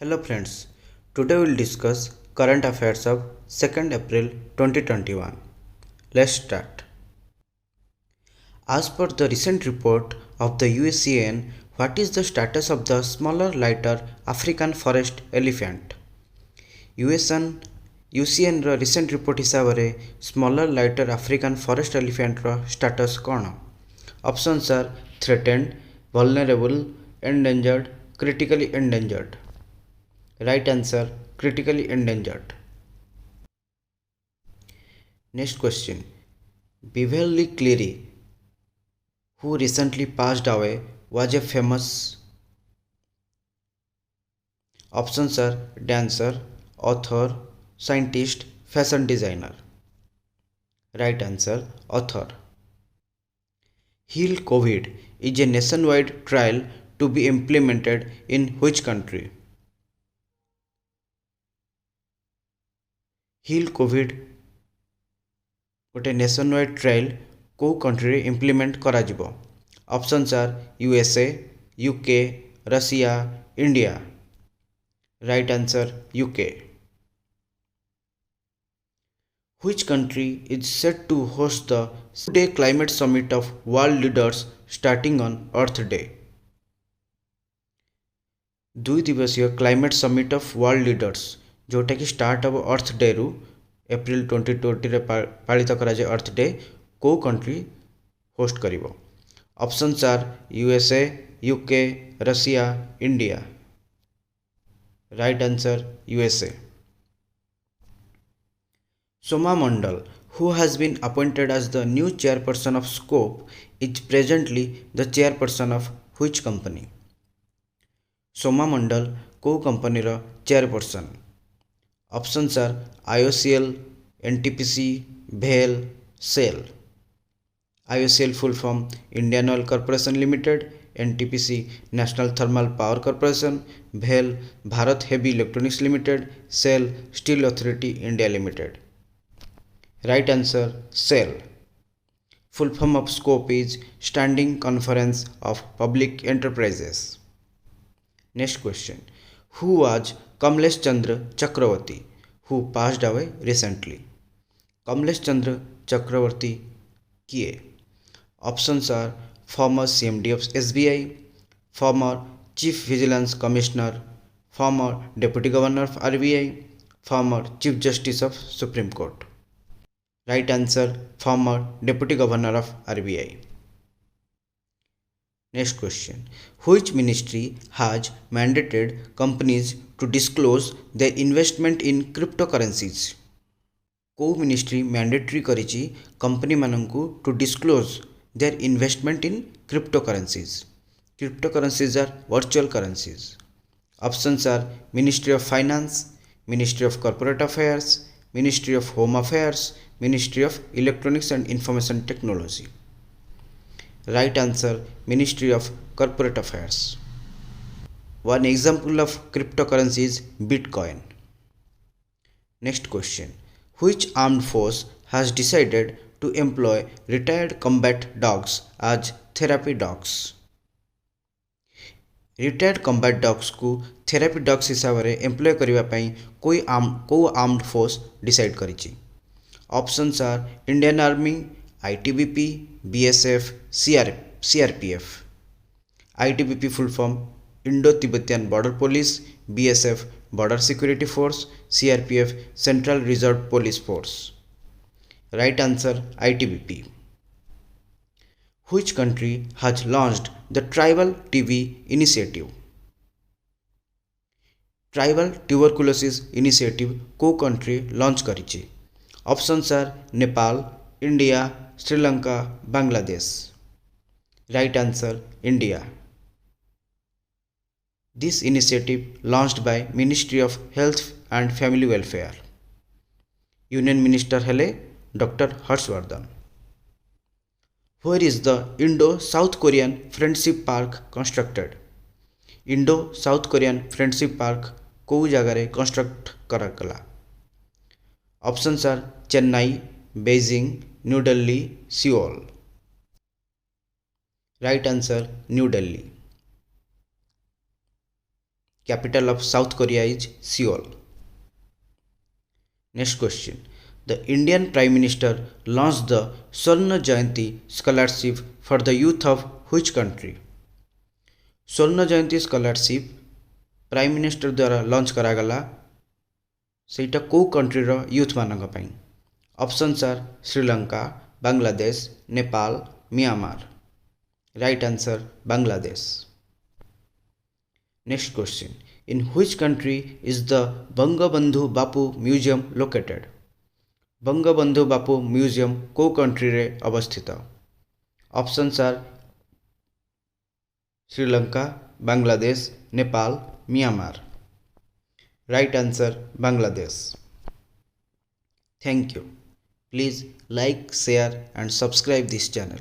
Hello friends, today we will discuss current affairs of 2nd April 2021. Let's start. As per the recent report of the USCN, what is the status of the smaller lighter African forest elephant? UCN ର recent report ହିସାବରେ smaller lighter African forest elephant ର status କ'ଣ? Options are threatened, vulnerable, endangered, critically endangered. Right answer, critically endangered. Next question. Beverly Cleary, who recently passed away, was a famous. Options are dancer, author, scientist, fashion designer. Right answer, author. Heal COVID is a nationwide trial to be implemented in which country? Heal COVID गोटे nationwide trial को country implement करा जिवो options are USA UK Russia India right answer UK which country is set to host the two day climate summit of world leaders starting on Earth Day 2 दिवसीय climate summit of world leaders जोटा कि start हम अर्थ day रु April 2020 पालित कराए Earth Day को country host करिवो options are USA UK Russia India right answer USA Soma Mondal who has been appointed as the new chairperson of Scope is presently the chairperson of which company? Soma Mondal को company रो chairperson options are IOCL NTPC भेल SAIL IOCL full form Indian oil corporation limited NTPC national thermal power corporation भेल Bharat heavy electronics limited SAIL steel authority India limited right answer SAIL full form of SCOPE is standing conference of public enterprises Next question. Who was Kamlesh Chandra Chakravarti, who passed away recently? Kamlesh Chandra Chakravarti किए? Options are former CMD of SBI, former Chief Vigilance Commissioner, former Deputy Governor of RBI, former Chief Justice of Supreme Court. Right answer, former Deputy Governor of RBI. Next question. Which ministry has mandated companies to disclose their investment in cryptocurrencies? को ministry mandatory करिछि company मानंकु to disclose their investment in cryptocurrencies cryptocurrencies are virtual currencies options are ministry of finance ministry of corporate affairs ministry of home affairs ministry of electronics and information technology Right answer, Ministry of Corporate Affairs. One example of cryptocurrency is Bitcoin. Next question. Which armed force has decided to employ retired combat dogs as therapy dogs? Retired combat dogs को therapy dogs हिसाब से employ करने पाई कोई armed force decide करिछि options are Indian army ITBP, BSF, CRPF. ITBP full form Indo-Tibetan Border Police, BSF Border Security Force, CRPF Central Reserve Police Force. Right answer, ITBP. Which country has launched the Tribal TB initiative? Tribal Tuberculosis Initiative को country launch करिछि options are Nepal India Sri Lanka Bangladesh right answer India this initiative launched by ministry of health and family welfare union minister हेले doctor Harsh Vardhan where is the Indo South Korean friendship park constructed Indo South Korean friendship park को जगह construct करागला options are Chennai Beijing New Delhi Seoul right answer New Delhi Capital of South Korea is Seoul. Next question. The Indian Prime Minister launched the Swarna Jayanti scholarship for the youth of which country? Swarna Jayanti scholarship prime minister द्वारा launch करागला सेटा को country रो youth मानक पई options are Sri Lanka Bangladesh Nepal Myanmar right answer Bangladesh next question in which country is the Bangabandhu Bapu museum located Bangabandhu Bapu museum को country रे अवस्थित options are Sri Lanka Bangladesh Nepal Myanmar right answer Bangladesh thank you please like share and subscribe this channel.